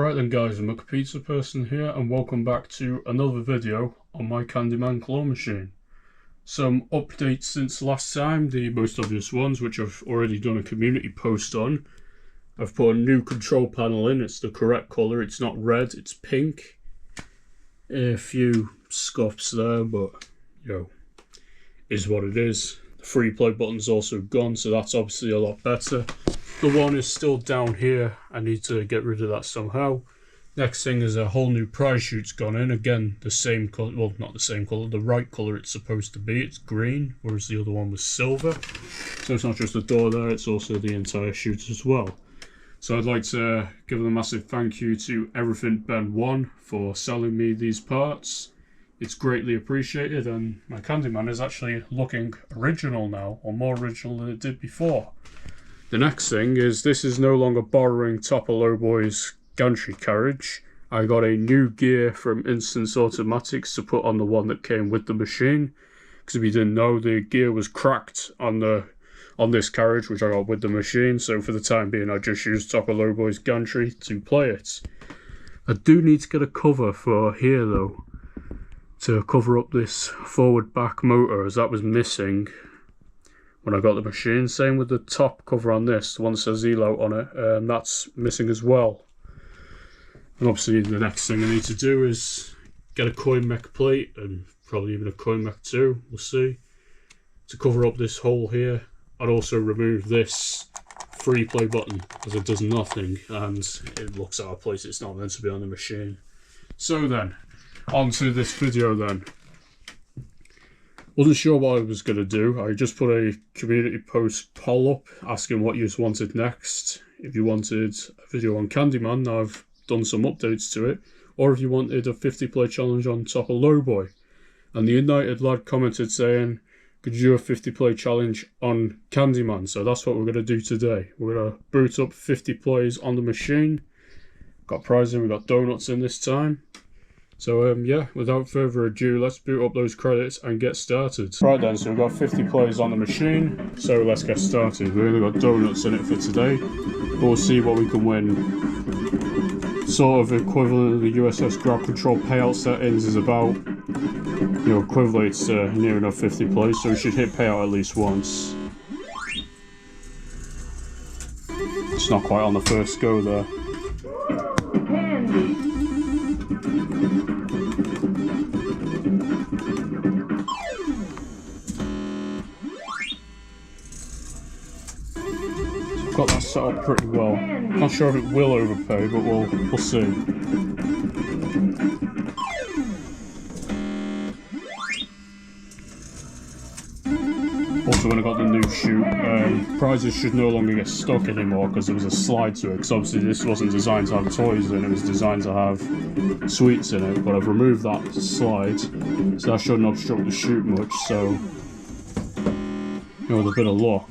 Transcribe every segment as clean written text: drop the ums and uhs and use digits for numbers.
Right then guys, I'm a pizza person here and welcome back to another video on my Candyman claw machine. Some updates since last time, the most obvious ones which I've already done a community post on. I've put a new control panel in, it's the correct colour, it's not red, it's pink. A few scuffs there, but is what it is. The free play button's also gone, so that's obviously a lot better. The one is still down here. I need to get rid of that somehow. Next thing is a whole new prize chute's gone in. Again, the same colour, well, not the same colour, the right colour it's supposed to be. It's green, whereas the other one was silver. So it's not just the door there, it's also the entire chute as well. So I'd like to give a massive thank you to Everything Ben 1 for selling me these parts. It's greatly appreciated, and my Candyman is actually looking original now, or more original than it did before. The next thing is this is no longer borrowing Topper Lowboy's gantry carriage. I got a new gear from Instance Automatics to put on the one that came with the machine, because if you didn't know, the gear was cracked on this carriage which I got with the machine, so for the time being I just used Topper Lowboy's gantry to play it. I do need to get a cover for here though, to cover up this forward back motor, as that was missing when I got the machine. Same with the top cover on this, the one that says Elo on it, that's missing as well. And obviously the next thing I need to do is get a coin mech plate, and probably even a coin mech 2, we'll see, to cover up this hole here. I'd also remove this free play button, as it does nothing and it looks out of place, it's not meant to be on the machine. So then, on to this video then. Wasn't sure what I was going to do. I just put a community post poll up asking what you wanted next. If you wanted a video on Candyman, now I've done some updates to it, or if you wanted a 50 play challenge on Topper Lowboy. And the United lad commented saying, could you do a 50 play challenge on Candyman? So that's what we're going to do today. We're going to boot up 50 plays on the machine. Got prizes in, we got donuts in this time. So yeah, without further ado, let's boot up those credits and get started. Right then, so we've got 50 plays on the machine, so let's get started. We've only got donuts in it for today, but we'll see what we can win. Sort of equivalent of the USS Grab Control payout settings is about, equivalates to near enough 50 plays, so we should hit payout at least once. It's not quite on the first go there. Got that set up pretty well. Not sure if it will overpay, but we'll see. Also, when I got the new chute, prizes should no longer get stuck anymore because there was a slide to it. Because obviously this wasn't designed to have toys in, it was designed to have sweets in it. But I've removed that slide, so that shouldn't obstruct the chute much. So, with a bit of luck,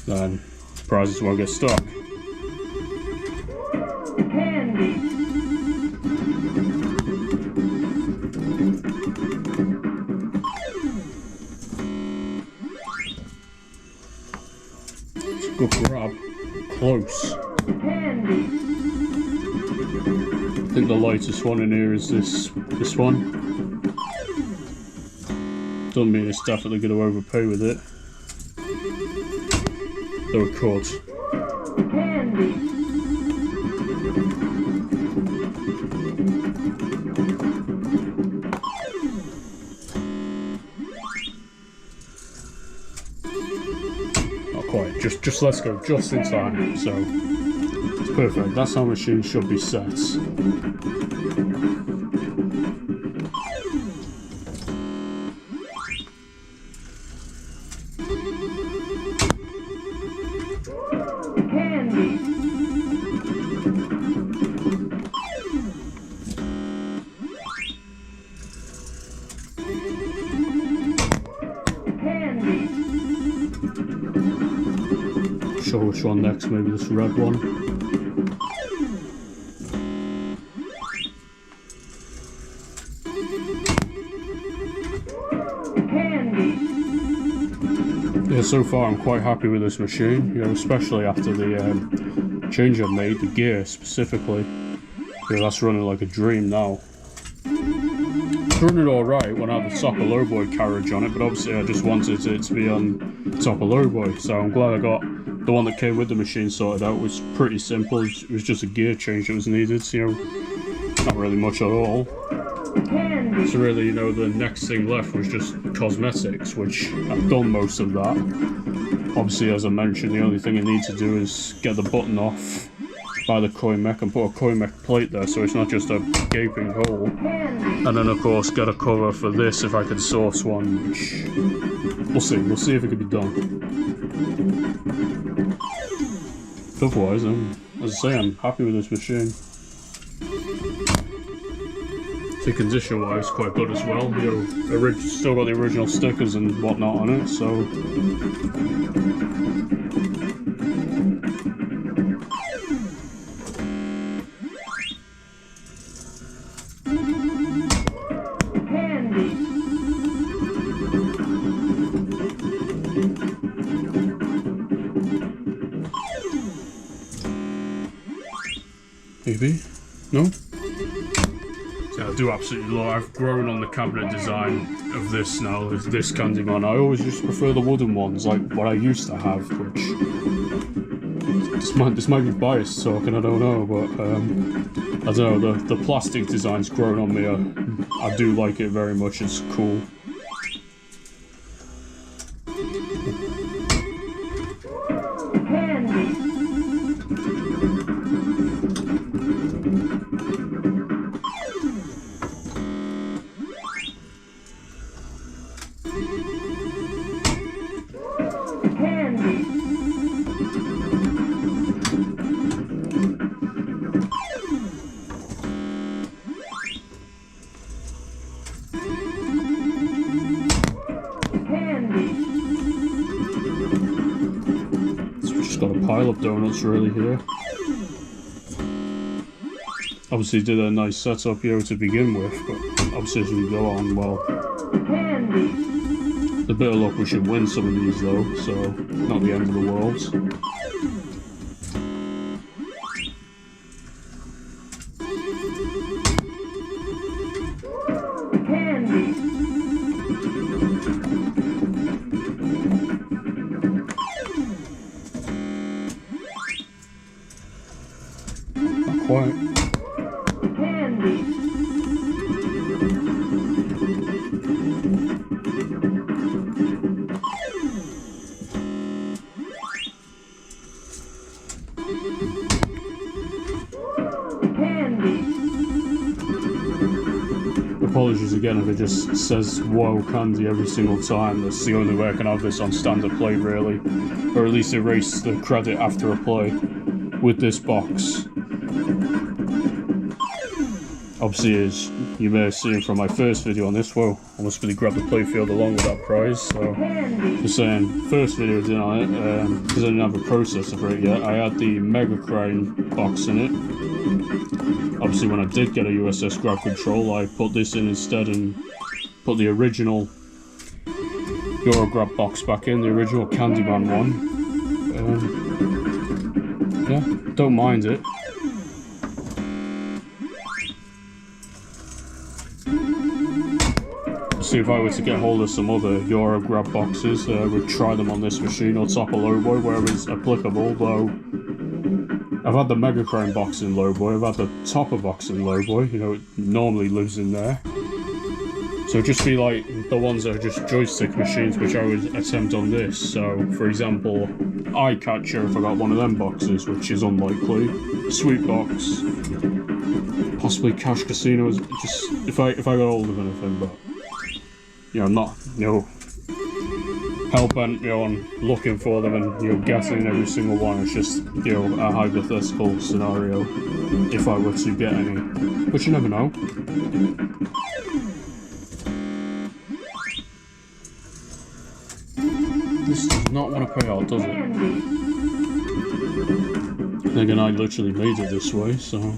then prizes won't get stuck. Good grab. Close. I think the lightest one in here is this one. Doesn't mean it's definitely going to overpay with it. Though it could. Not quite. Just let's go just in time. So it's perfect. That's how machine should be set. Sure which one next, maybe this red one. Yeah, so far I'm quite happy with this machine, especially after the change I've made, the gear specifically. Yeah, that's running like a dream now. It's running alright when I had the top of lowboy carriage on it, but obviously I just wanted it to be on top of lowboy, so I'm glad I got the one that came with the machine sorted out. It was pretty simple. It was just a gear change that was needed, you know, not really much at all. So really, you know, the next thing left was just cosmetics, which I've done most of that. Obviously, as I mentioned, the only thing I need to do is get the button off by the coin mech and put a coin mech plate there, so it's not just a gaping hole. And then of course get a cover for this if I can source one, which we'll see if it can be done. Otherwise, as I say, I'm happy with this machine. The condition wise quite good as well, you know, still got the original stickers and whatnot on it, so maybe? No? Yeah, I do absolutely love it. I've grown on the cabinet design of this now, this Candyman. I always used to prefer the wooden ones, like what I used to have, which... This might be biased talking, I don't know, but I don't know, the plastic design's grown on me. I do like it very much, it's cool. Got a pile of donuts really here. Obviously did a nice setup here to begin with, but obviously as we go on, well, a bit of luck we should win some of these though, so not the end of the world. Quite. Apologies again if it just says "Whoa, candy" every single time. That's the only way I can have this on standard play, really, or at least erase the credit after a play with this box. Obviously, as you may have seen from my first video on this, well, I must really grab the playfield along with that prize, so just saying, first video I did on it, because I didn't have a processor for it yet, I had the Mega Crane box in it. Obviously when I did get a USS Grab Control, I put this in instead and put the original Eurograb box back in, the original Candyman one. Yeah, don't mind it. See if I were to get hold of some other Eurograb boxes, we'd try them on this machine or top of lowboy wherever it's applicable, though I've had the Mega Crane box in lowboy, I've had the topper box in lowboy, you know, it normally lives in there. So it'd just be like the ones that are just joystick machines, which I would attempt on this. So, for example, Eye Catcher, if I got one of them boxes, which is unlikely. Sweet Box, possibly Cash Casino, just if I got hold of anything, but you know, not, you know, hell-bent, you know, on looking for them and, you know, guessing every single one. It's just, you know, a hypothetical scenario if I were to get any, but you never know. This does not want to pay out, does it? Then again, I literally made it this way, so...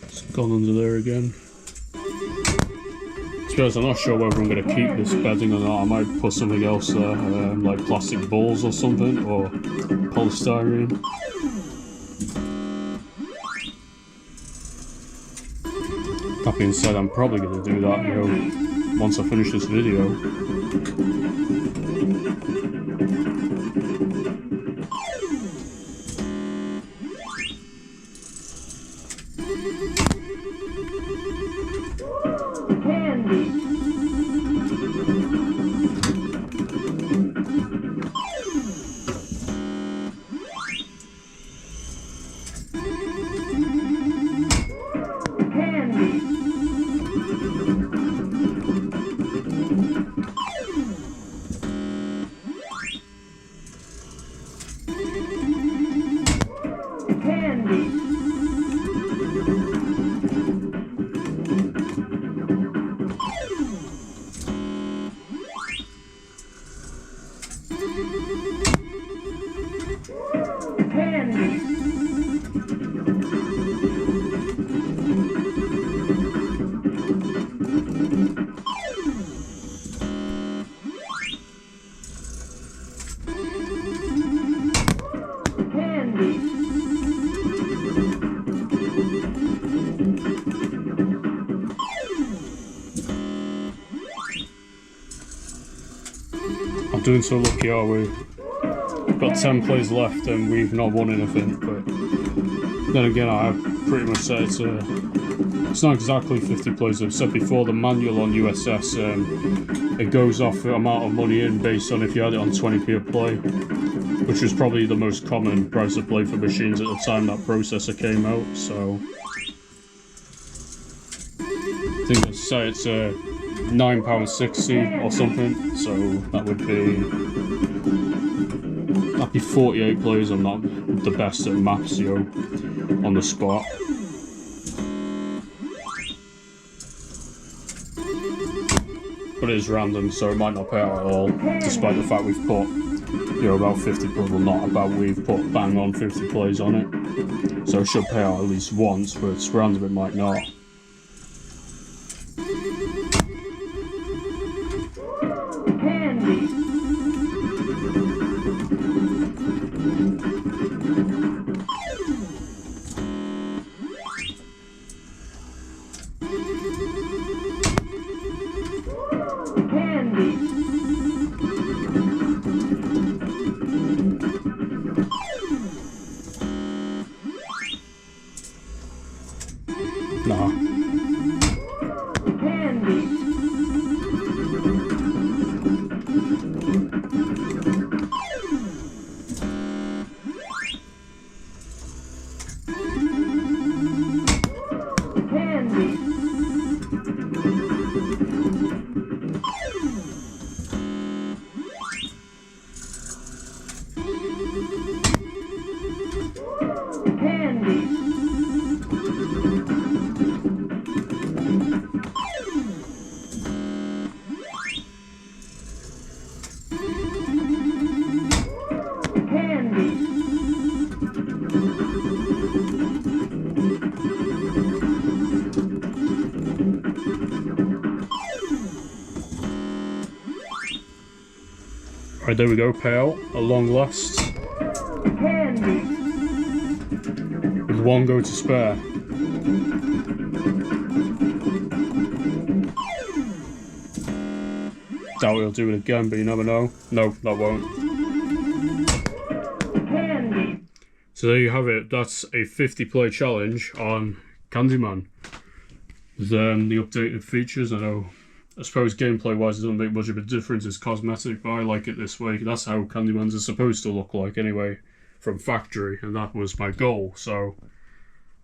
It's gone under there again. To be honest, I'm not sure whether I'm going to keep this bedding or not. I might put something else there, like plastic balls or something, or polystyrene. That being said, I'm probably going to do that, you know, once I finish this video. I'm doing so lucky, are we? We've got 10 plays left and we've not won anything, but then again I pretty much said it's not exactly 50 plays. I've said before, the manual on USS, it goes off the amount of money in based on if you had it on 20p a play, which was probably the most common price of play for machines at the time that processor came out, so I think let's say it's £9.60 or something, so that'd be 48 plays. I'm not the best at maths, yo, on the spot. But it is random, so it might not pay out at all, despite the fact we've put, you know, about 50 plays, well not about, we've put bang on 50 plays on it. So it should pay out at least once, but it's random, it might not. Nah. Right, there we go, payout at long last. With one go to spare. Doubt he'll do it again, but you never know. No, that won't. So there you have it. That's a 50 play challenge on Candyman. Then the updated features, I suppose gameplay wise it doesn't make much of a difference, it's cosmetic, but I like it this way. That's how Candymans are supposed to look like anyway, from factory, and that was my goal. So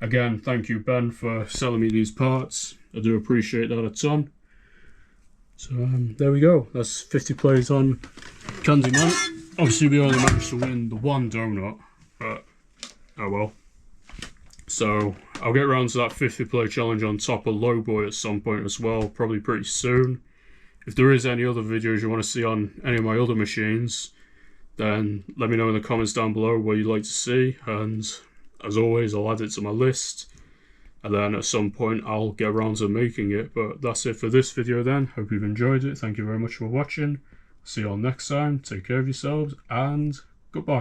again, thank you Ben for selling me these parts. I do appreciate that a ton. So there we go, that's 50 plays on Candyman. Obviously we only managed to win the one donut, but oh well. So I'll get around to that 50 play challenge on top of Lowboy at some point as well, probably pretty soon. If there is any other videos you want to see on any of my other machines, then let me know in the comments down below what you'd like to see, and as always I'll add it to my list, and then at some point I'll get around to making it. But that's it for this video then. Hope you've enjoyed it. Thank you very much for watching. See you all next time. Take care of yourselves, and goodbye.